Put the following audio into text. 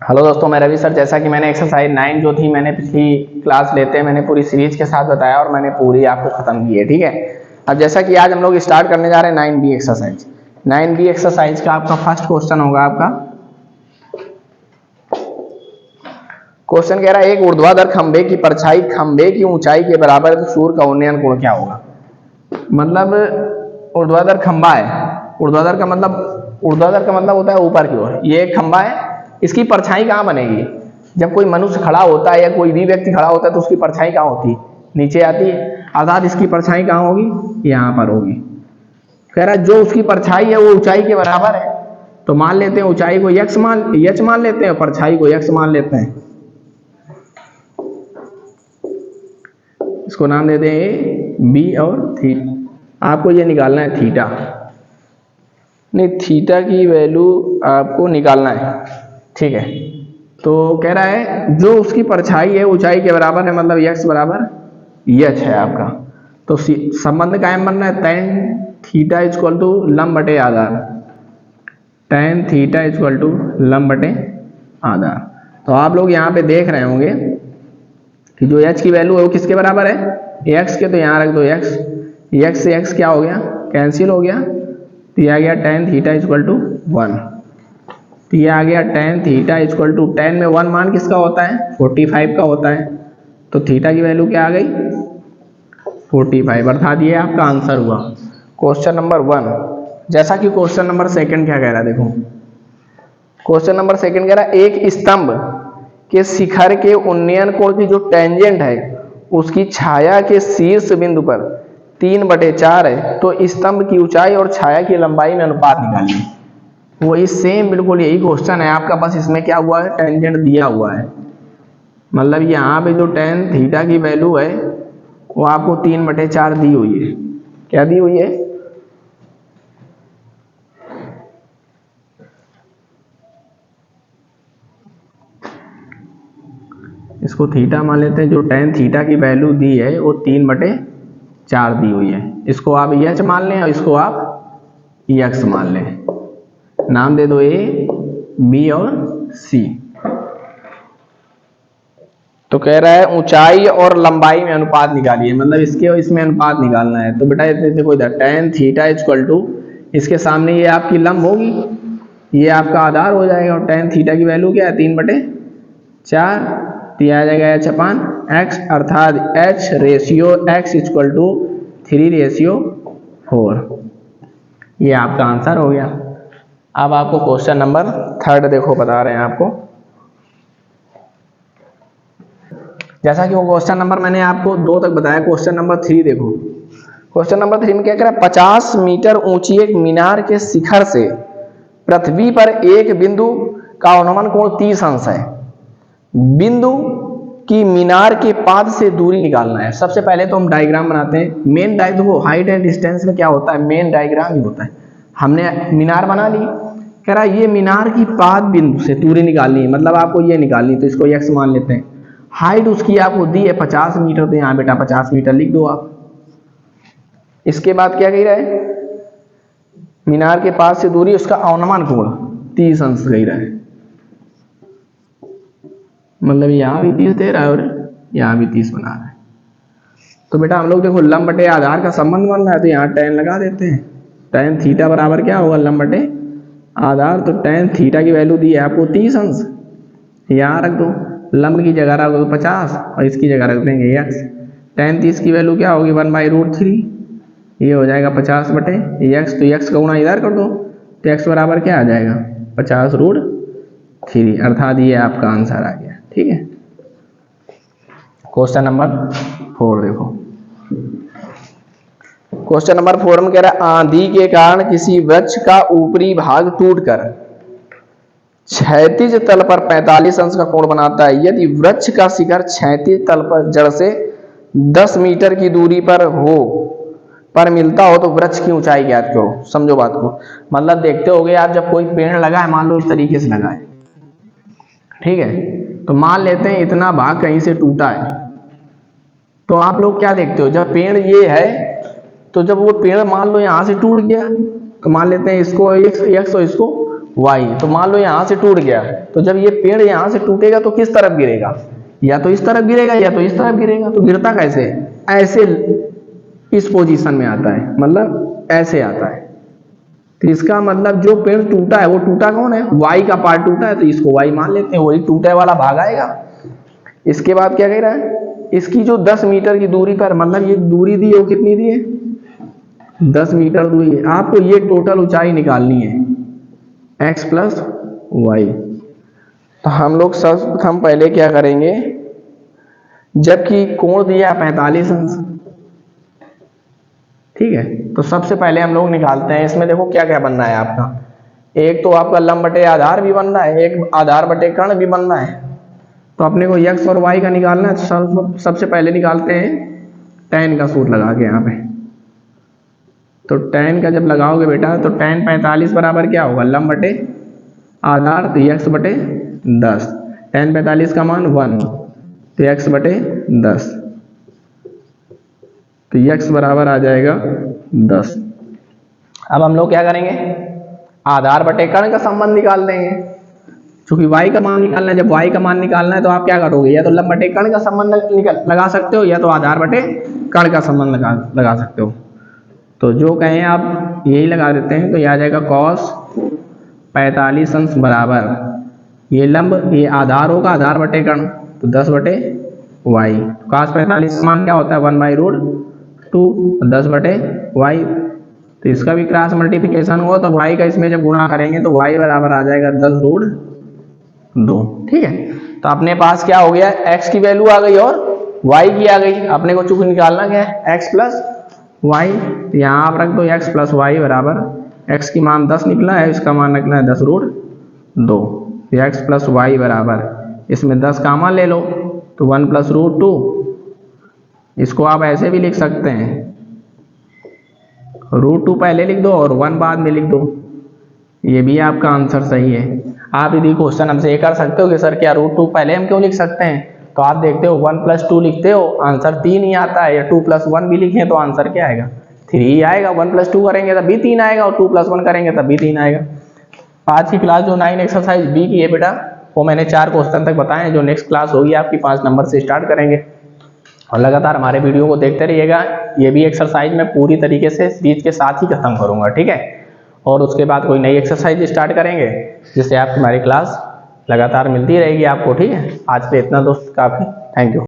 Hello दोस्तों, मैं Ravi sir. जैसा कि मैंने एक्सरसाइज 9 जो थी मैंने पिछली क्लास लेते हैं मैंने पूरी सीरीज के साथ बताया और मैंने पूरी आपको खत्म की है। ठीक है, अब जैसा कि आज हम लोग स्टार्ट करने जा रहे हैं 9B एक्सरसाइज। 9B एक्सरसाइज का आपका फर्स्ट क्वेश्चन होगा। आपका क्वेश्चन कह रहा है एक ऊर्ध्वाधर खंबे की परछाई खंबे की ऊंचाई के बराबर है तो सूर्य का उन्नयन कोण क्या होगा। मतलब ऊर्ध्वाधर खंबा है। ऊर्ध्वाधर का मतलब होता है ऊपर की ओर। ये एक खंबा है, इसकी परछाई कहाँ बनेगी। जब कोई मनुष्य खड़ा होता है या कोई भी व्यक्ति खड़ा होता है तो उसकी परछाई कहाँ होती है, नीचे आती है। अर्थात इसकी परछाई कहाँ होगी, यहाँ पर होगी। कह रहा है जो उसकी परछाई है वो ऊंचाई के बराबर है, तो मान लेते हैं ऊंचाई को यच मान लेते हैं, परछाई को यक्स मान लेते हैं। इसको नाम देते हैं बी और थीटा। आपको ये निकालना है थीटा, नहीं थीटा की वैल्यू आपको निकालना है। ठीक है, तो कह रहा है जो उसकी परछाई है ऊंचाई के बराबर है, मतलब यक्स बराबर यच है आपका। तो संबंध कायम बनना है tan थीटा इक्वल टू लंब बटे आधार। tan थीटा इक्वल टू लंब बटे आधार। तो आप लोग यहाँ पे देख रहे होंगे कि जो h की वैल्यू है वो किसके बराबर है, x के। तो यहाँ रख दो x से x क्या हो गया, कैंसिल हो गया। तो यह आ गया tan थीटा इक्वल टू 1। तो ये आ गया tan theta equal to tan में 1 मान किसका होता है, 45 का होता है। तो थीटा की वैल्यू क्या आ गई, 45। अर्थात ये आपका आंसर हुआ क्वेश्चन नंबर 1। जैसा कि क्वेश्चन नंबर 2 क्या कह रहा है, देखो क्वेश्चन नंबर 2 कह रहा है एक स्तंभ के शिखर के उन्नयन कोण की जो टेंजेंट है उसकी छाया के शीर्ष बिंदु पर 3/4 है, तो स्तंभ की ऊंचाई और छाया की लंबाई में अनुपात निकालिए। वही सेम बिल्कुल यही क्वेश्चन है आपका, बस इसमें क्या हुआ है, टेंजेंट दिया हुआ है। मतलब यहाँ पे जो tan थीटा की वैल्यू है वो आपको 3/4 दी हुई है। क्या दी हुई है, इसको थीटा मान लेते हैं। जो tan थीटा की वैल्यू दी है वो 3/4 दी हुई है। इसको आप यच मान लें और इसको आप यक्स मान लें। नाम दे दो ए, बी और सी। तो कह रहा है ऊंचाई और लंबाई में अनुपात निकालिए, मतलब इसके और इसमें अनुपात निकालना है। तो बेटा देखो इधर tan थीटा इक्वल टू, इसके सामने ये आपकी लंब होगी, ये आपका आधार हो जाएगा। और tan थीटा की वैल्यू क्या है, 3/4। तो आ जाएगा h/x, अर्थात h ratio x equal to 3/4। ये आपका आंसर हो गया। अब आपको क्वेश्चन नंबर 3 देखो बता रहे हैं आपको। जैसा कि वो क्वेश्चन नंबर मैंने आपको 2 तक बताया, क्वेश्चन नंबर 3 देखो। क्वेश्चन नंबर 3 में क्या कह रहा है, 50 मीटर ऊंची एक मीनार के शिखर से पृथ्वी पर एक बिंदु का अनुमान कोण 30 अंश है। बिंदु की मीनार के पाद से दूरी निकालना है। सबसे पहले तो हम डायग्राम बनाते हैं। मेन देखो हाइट एंड डिस्टेंस में क्या होता है, मेन डायग्राम ही होता है। हमने मीनार बना ली, कह रहा है ये मीनार की पाद बिंदु से दूरी निकालनी है, मतलब आपको ये निकालनी, तो इसको x मान लेते हैं। हाइट उसकी आपको दी है 50 मीटर, तो यहाँ बेटा 50 मीटर लिख दो आप। इसके बाद क्या कह रहा है, मीनार के पास से दूरी उसका अनुमान कोण 30 अंश कह रहा है। मतलब यहाँ भी 30 दे रहा है और यहाँ भी 30 बना रहा है। तो बेटा हम लोग देखो लंब बटे आधार का संबंध बन रहा है, तो यहाँ tan लगा देते हैं। tan थीटा बराबर क्या होगा, लंब बटे आधार। तो tan थीटा की वैल्यू दी है आपको 30 अंश, यहाँ रख दो। लंब की जगह रख दो 50 और इसकी जगह रख देंगे x। tan 30 की वैल्यू क्या होगी, 1/√3। ये हो जाएगा 50/x। तो x का गुणा इधर कर दो, तो x बराबर क्या आ जाएगा, 50√3। अर्थात ये आपका आंसर आ गया। ठीक है, क्वेश्चन नंबर 4 देखो। क्वेश्चन नंबर 4 में कह रहा है आंधी के कारण किसी वृक्ष का ऊपरी भाग टूटकर क्षैतिज तल पर 45 अंश का कोण बनाता है। यदि वृक्ष का शिखर क्षैतिज तल पर जड़ से 10 मीटर की दूरी पर मिलता हो तो वृक्ष की ऊंचाई ज्ञात करो। समझो बात को, मतलब देखते होगे आप जब कोई पेड़ लगा है, मान लो इस तरीके से लगा है, ठीक है, तो मान लेते हैं इतना भाग कहीं से टूटा है, तो आप लोग क्या देखते हो, जब पेड़ ये है तो जब वो पेड़ मान लो यहां से टूट गया, तो मान लेते हैं इसको x और इसको वाई। तो मान लो यहाँ से टूट गया, तो जब ये पेड़ यहाँ से टूटेगा तो किस तरफ गिरेगा, या तो इस तरफ गिरेगा या तो इस तरफ गिरेगा। तो गिरता कैसे, ऐसे इस पोजीशन में आता है, मतलब ऐसे आता है। तो इसका मतलब जो पेड़ टूटा है वो टूटा कौन है, वाई का पार्ट टूटा है, तो इसको वाई मान लेते हैं, वही टूटे वाला भाग आएगा। इसके बाद क्या कह रहा है, इसकी जो 10 मीटर की दूरी पर, मतलब ये दूरी दी है वो कितनी दी है, 10 मीटर दूरी है। आपको ये टोटल ऊंचाई निकालनी है x प्लस वाई। तो हम लोग सर्वप्रथम पहले क्या करेंगे, जबकि कोण दिया 45 अंश, ठीक है, तो सबसे पहले हम लोग निकालते हैं। इसमें देखो क्या क्या बनना है आपका, एक तो आपका लंब बटे आधार भी बनना है, एक आधार बटे कर्ण भी बनना है। तो अपने को x और y का निकालना है। तो सबसे पहले निकालते हैं tan का सूत्र लगा के यहाँ पे। तो tan का जब लगाओगे बेटा, तो tan 45 बराबर क्या होगा, लंब बटे आधार, तो x बटे 10। tan 45 का मान 1, तो x बटे 10, तो x बराबर आ जाएगा 10। अब हम लोग क्या करेंगे, आधार बटे कर्ण का संबंध निकाल देंगे, क्योंकि y का मान निकालना है। जब y का मान निकालना है तो आप क्या करोगे, या तो लंब बटे कर्ण का संबंध लगा सकते हो, या तो आधार बटे कर्ण का संबंध लगा सकते हो। तो जो कहें आप यही लगा देते हैं, तो यह आ जाएगा cos 45 अंश बराबर, ये लंब ये आधार होगा, आधार बटे कर्ण, तो 10 बटे वाई। cos 45 का मान क्या होता है, 1/√2, 10 बटे वाई। तो इसका भी क्रॉस मल्टीप्लिकेशन हुआ, तो y का इसमें जब गुणा करेंगे तो y बराबर आ जाएगा 10√2, ठीक है। तो अपने पास क्या हो गया, x की वैल्यू आ गई और y की आ गई। अपने को चूंकि निकालना क्या है, x प्लस वाई, तो यहाँ आप रख दो x प्लस वाई बराबर, x की मान 10 निकला है, इसका मान निकला है 10√2। x प्लस वाई बराबर, इसमें 10 कॉमन ले लो, तो 1+√2। इसको आप ऐसे भी लिख सकते हैं, √2 पहले लिख दो और 1 बाद में लिख दो, ये भी आपका आंसर सही है। आप यदि क्वेश्चन हमसे ये कर सकते हो कि सर क्या √2 पहले हम क्यों लिख सकते हैं, तो आप देखते हो 1+2 लिखते हो आंसर 3 ही आता है, या 2+1 भी लिखें तो आंसर क्या आएगा, 3 आएगा। 1+2 करेंगे तब भी 3 आएगा, और 2+1 करेंगे तब भी 3 आएगा। आज की क्लास जो 9 एक्सरसाइज बी की है बेटा, वो मैंने 4 क्वेश्चन तक बताए हैं। जो नेक्स्ट क्लास होगी आपकी 5 नंबर से स्टार्ट करेंगे, और लगातार हमारे वीडियो को देखते रहिएगा। ये भी एक्सरसाइज मैं पूरी तरीके से सीरीज के साथ ही खत्म करूंगा, ठीक है। और उसके बाद कोई नई एक्सरसाइज स्टार्ट करेंगे, जिससे आपकी हमारी क्लास लगातार मिलती रहेगी आपको, ठीक है। आज के इतना दोस्त काफ़ी, थैंक यू।